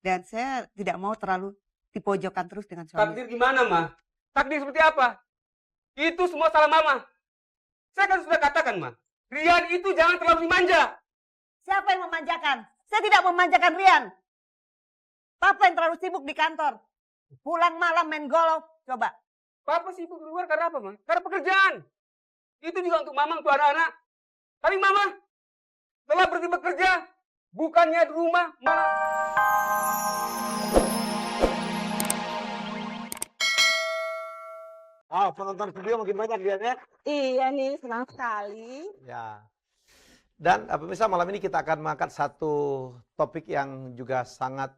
Dan saya tidak mau terlalu dipojokkan terus dengan suami. Takdir gimana, Ma? Takdir seperti apa? Itu semua salah Mama. Saya kan sudah katakan, Ma. Rian itu jangan terlalu dimanja. Siapa yang memanjakan? Saya tidak memanjakan Rian. Papa yang terlalu sibuk di kantor. Pulang malam main golf. Coba. Papa sibuk di luar karena apa, Ma? Karena pekerjaan. Itu juga untuk Mama, untuk anak-anak. Tapi Mama telah berhenti bekerja. Bukannya di rumah, malah... Oh, penonton video makin banyak lihatnya. Iya nih, senang sekali. Ya. Dan pemirsa, malam ini kita akan mengangkat satu topik yang juga sangat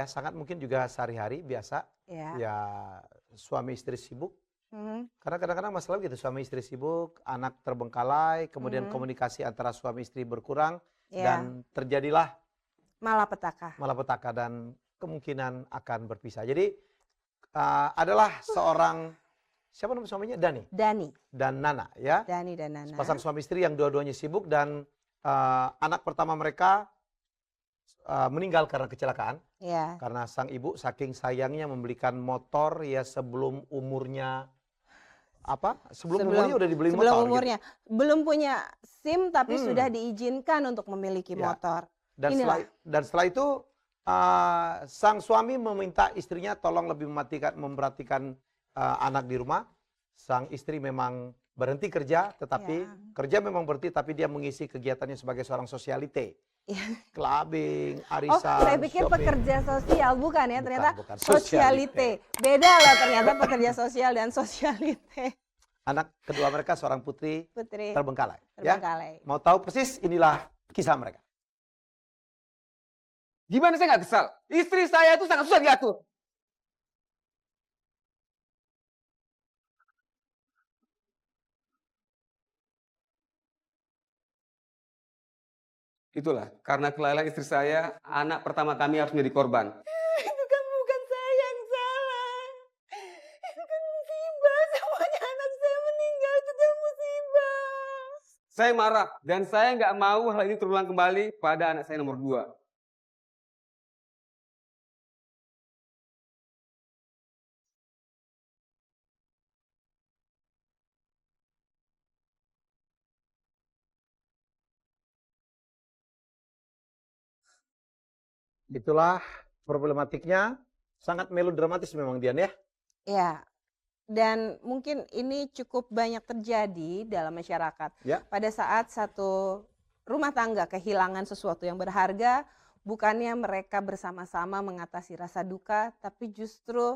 sangat mungkin juga sehari-hari biasa. Ya, suami istri sibuk. Karena kadang-kadang masalah gitu, suami istri sibuk, anak terbengkalai, kemudian komunikasi antara suami istri berkurang dan terjadilah malapetaka dan kemungkinan akan berpisah. Jadi adalah seorang, siapa nama suaminya? Dani dan Nana, ya. Dani dan Nana. Pasang suami istri yang dua-duanya sibuk dan anak pertama mereka meninggal karena kecelakaan. Karena sang ibu saking sayangnya membelikan motor ya sebelum umurnya umurnya udah dibeli motor. Sebelum umurnya. Gitu. Belum punya SIM tapi sudah diizinkan untuk memiliki motor. Dan setelah itu sang suami meminta istrinya tolong lebih memperhatikan anak di rumah. Sang istri memang berhenti kerja, tetapi kerja memang berhenti, tapi dia mengisi kegiatannya sebagai seorang sosialite. Clubbing, arisan, saya pikir shopping. Pekerja sosial, bukan ya, ternyata bukan. Sosialite. Beda loh ternyata pekerja sosial dan sosialite. Anak kedua mereka seorang putri terbengkalai. Ya? Mau tahu persis, inilah kisah mereka. Gimana saya nggak kesal? Istri saya itu sangat susah diatur. Itulah, karena kelalaian istri saya, anak pertama kami harus menjadi korban. Itu kan bukan saya yang salah. Itu kan musibah, semuanya anak saya meninggal, itu kan musibah. Saya marah, dan saya nggak mau hal ini terulang kembali pada anak saya nomor 2. Itulah problematiknya, sangat melodramatis memang Dian ya. Ya, dan mungkin ini cukup banyak terjadi dalam masyarakat. Pada saat satu rumah tangga kehilangan sesuatu yang berharga, bukannya mereka bersama-sama mengatasi rasa duka, tapi justru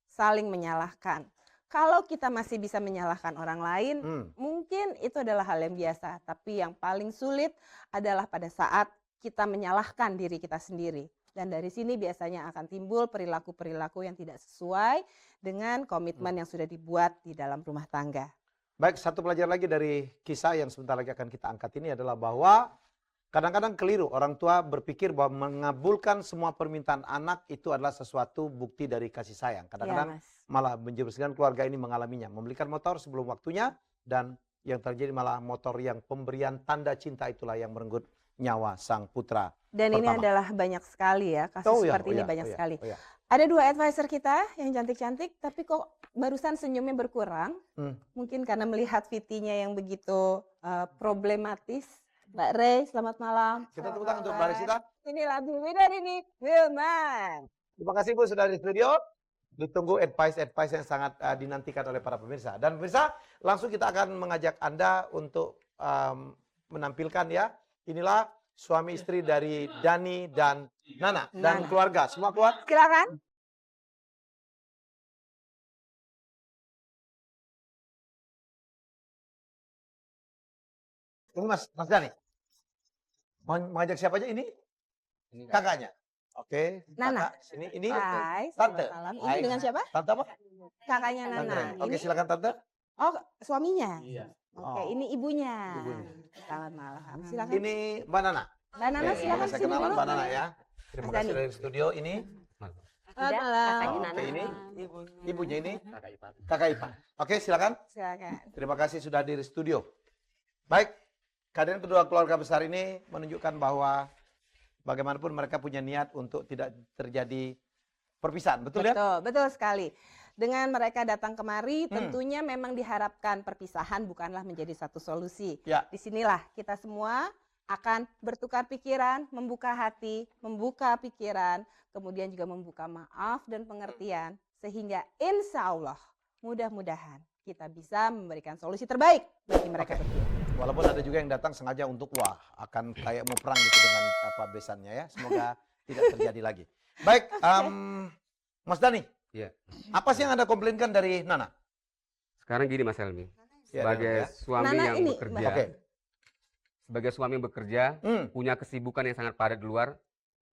saling menyalahkan. Kalau kita masih bisa menyalahkan orang lain, mungkin itu adalah hal yang biasa. Tapi yang paling sulit adalah pada saat kita menyalahkan diri kita sendiri. Dan dari sini biasanya akan timbul perilaku-perilaku yang tidak sesuai dengan komitmen yang sudah dibuat di dalam rumah tangga. Baik, satu pelajaran lagi dari kisah yang sebentar lagi akan kita angkat ini adalah bahwa kadang-kadang keliru orang tua berpikir bahwa mengabulkan semua permintaan anak itu adalah sesuatu bukti dari kasih sayang. Kadang-kadang malah menjerumuskan keluarga ini mengalaminya. Membelikan motor sebelum waktunya dan yang terjadi malah motor yang pemberian tanda cinta itulah yang merenggut nyawa sang putra. Dan pertama. Ini adalah banyak sekali ya, kasus seperti ini banyak sekali. Ada 2 advisor kita yang cantik-cantik, tapi kok barusan senyumnya berkurang. Mungkin karena melihat VT-nya yang begitu problematis. Mbak Rey, selamat malam. Kita tepuk tangan untuk Mbak Rey. Inilah Bu Widar ini, Hilman. Terima kasih Bu sudah di studio. Ditunggu advice yang sangat dinantikan oleh para pemirsa. Dan pemirsa, langsung kita akan mengajak Anda untuk menampilkan ya. Inilah suami istri dari Dani dan Nana dan keluarga. Semua keluar? Silakan. Ini Mas Dani. Mau mengajak siapa aja ini? Kakaknya. Oke. Nana. Kakak, ini Hai, Tante. Malam. Ini dengan siapa? Tante apa? Kakaknya Nana. Oke, silakan Tante. Oh, suaminya? Iya. Oke, ini ibunya. Selamat malam. Silakan. Ini Mbak Nana. Mbak Nana silakan saya sini kenalan dulu. Mbak Nana ya. Terima kasih dari studio ini. Selamat malam. Oke, ini ibunya ini Kakak Ipan. Oke, silakan. Silakan. Terima kasih sudah di studio. Baik, kehadiran kedua keluarga besar ini menunjukkan bahwa bagaimanapun mereka punya niat untuk tidak terjadi perpisahan, betul ya? Betul, betul sekali. Dengan mereka datang kemari, tentunya memang diharapkan perpisahan bukanlah menjadi satu solusi. Ya. Disinilah kita semua akan bertukar pikiran, membuka hati, membuka pikiran, kemudian juga membuka maaf dan pengertian, sehingga insya Allah mudah-mudahan kita bisa memberikan solusi terbaik bagi mereka berdua. Walaupun ada juga yang datang sengaja untuk akan kayak mau perang gitu dengan besannya ya. Semoga tidak terjadi lagi. Baik, Mas Dani. Iya. Apa sih yang Anda komplainkan dari Nana? Sekarang gini Mas Helmi, Ya, sebagai ya. suami Nana yang ini, bekerja, Oke. sebagai suami yang bekerja, Hmm. punya kesibukan yang sangat padat di luar,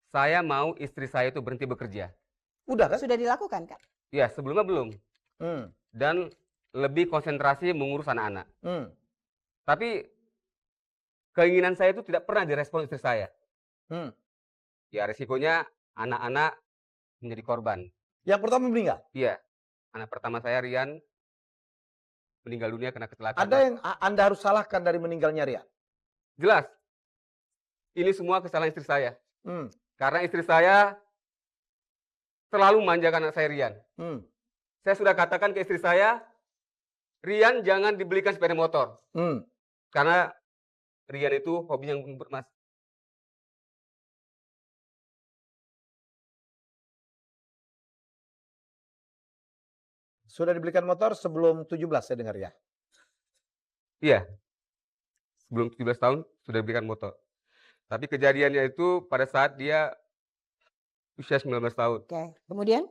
saya mau istri saya itu berhenti bekerja. Udah kan? Sudah dilakukan kan? Ya, sebelumnya belum. Hmm. Dan lebih konsentrasi mengurus anak-anak. Hmm. Tapi keinginan saya itu tidak pernah direspon istri saya. Hmm. Ya, resikonya anak-anak menjadi korban. Yang pertama meninggal. Iya, anak pertama saya Rian meninggal dunia karena kecelakaan. Ada yang Anda harus salahkan dari meninggalnya Ria? Jelas, ini semua kesalahan istri saya. Hmm. Karena istri saya terlalu memanjakan anak saya Rian. Hmm. Saya sudah katakan ke istri saya, Rian jangan dibelikan sepeda motor. Hmm. Karena Rian itu hobinya mas. Sudah dibelikan motor sebelum 17 saya dengar ya? Iya, sebelum 17 tahun sudah dibelikan motor. Tapi kejadiannya itu pada saat dia usia 19 tahun. Oke, kemudian?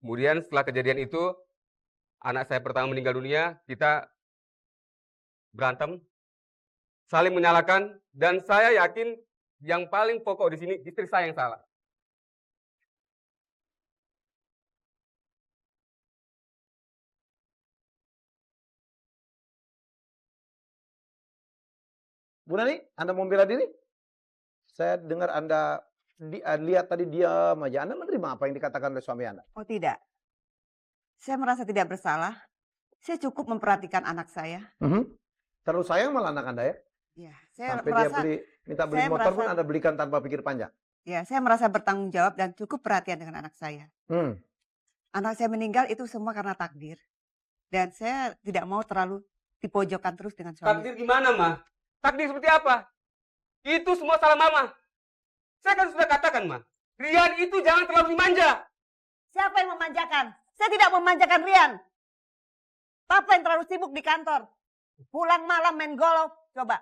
Kemudian setelah kejadian itu, anak saya pertama meninggal dunia, kita berantem, saling menyalahkan, dan saya yakin yang paling pokok di sini istri saya yang salah. Bu Nani, Anda mau bela diri? Saya dengar Anda lihat tadi diam aja. Anda menerima apa yang dikatakan oleh suami Anda? Oh tidak. Saya merasa tidak bersalah. Saya cukup memperhatikan anak saya. Terlalu sayang malah anak Anda ya? Ya, saya Sampai merasa, dia minta beli saya motor pun merasa- Anda belikan tanpa pikir panjang. ya, saya merasa bertanggung jawab dan cukup perhatian dengan anak saya. Anak saya meninggal itu semua karena takdir. Dan saya tidak mau terlalu dipojokkan terus dengan suami. Takdir gimana, Ma? Takdir seperti apa? Itu semua salah Mama. Saya kan sudah katakan, Ma. Rian itu jangan terlalu dimanja. Siapa yang memanjakan? Saya tidak memanjakan Rian. Papa yang terlalu sibuk di kantor. Pulang malam main golf. Coba.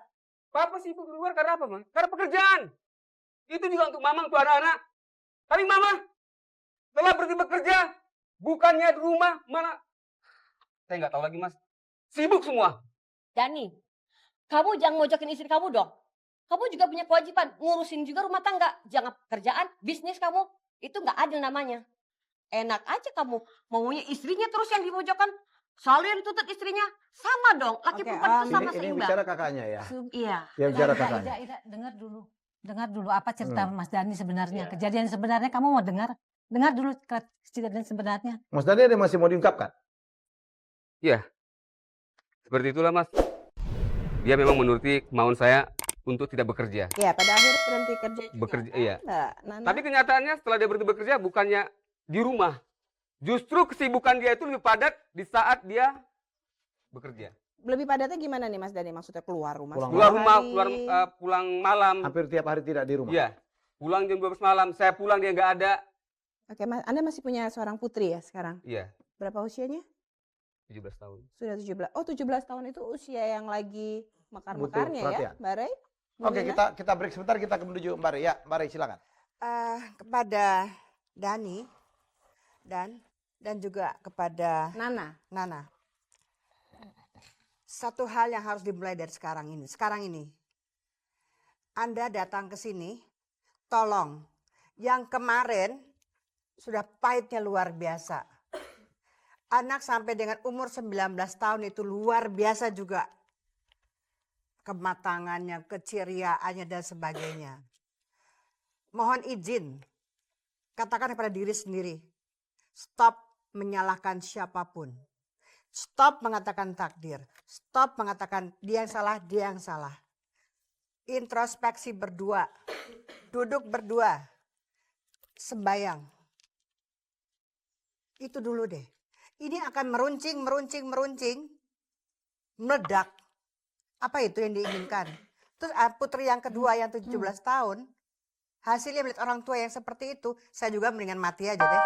Papa sibuk di luar karena apa, Ma? Karena pekerjaan. Itu juga untuk Mama, untuk anak-anak. Tapi Mama telah berhenti bekerja. Bukannya di rumah, malah saya nggak tahu lagi, Mas. Sibuk semua. Dani, kamu jangan mojokin istri kamu dong. Kamu juga punya kewajiban ngurusin juga rumah tangga. Jangan pekerjaan, bisnis kamu. Itu nggak adil namanya. Enak aja kamu maunya istrinya terus yang dimojokkan. Selalu yang dituntut istrinya. Sama dong, laki Oke, perempuan itu sama Ini seimbang. bicara kakaknya ya? Iya. Yang bicara Ida, kakaknya. Ida, dengar dulu. Dengar dulu apa cerita Mas Dani sebenarnya. Iya. Kejadian sebenarnya kamu mau dengar? Dengar dulu kejadian sebenarnya. Mas Dani ada yang masih mau diungkapkan? Seperti itulah, Mas. Dia memang menuruti kemauan saya untuk tidak bekerja. Ya, pada akhirnya berhenti kerja juga. Bekerja, kan, iya. Mbak Nana? Tapi kenyataannya setelah dia berhenti bekerja bukannya di rumah. Justru kesibukan dia itu lebih padat di saat dia bekerja. Lebih padatnya gimana nih Mas Dani? Maksudnya keluar rumah? Pulang Keluar setiap rumah, hari? pulang malam. Hampir tiap hari tidak di rumah? Iya. Pulang jam 12 malam. Saya pulang dia nggak ada. Oke, Anda masih punya seorang putri ya sekarang? Iya. Berapa usianya? 17 tahun. Sudah 17. Oh, 17 tahun itu usia yang lagi mekar-mekarnya Butuh ya, perhatian. Mbak Rey? Bu Oke, Nina? kita break sebentar, kita menuju Mbak Rey. Ya, Mbak Rey silakan. Kepada Dani dan juga kepada Nana. Nana. Satu hal yang harus dimulai dari sekarang ini. Anda datang ke sini, tolong. Yang kemarin sudah pahitnya luar biasa. Anak sampai dengan umur 19 tahun itu luar biasa juga. Kematangannya, keceriaannya dan sebagainya. Mohon izin, katakan kepada diri sendiri. Stop menyalahkan siapapun. Stop mengatakan takdir. Stop mengatakan dia yang salah, dia yang salah. introspeksi berdua, duduk berdua, sembayang. Itu dulu deh. Ini akan meruncing, meledak. Apa itu yang diinginkan? Terus putri yang kedua yang 17 tahun, hasilnya melihat orang tua yang seperti itu, saya juga mendingan mati aja deh.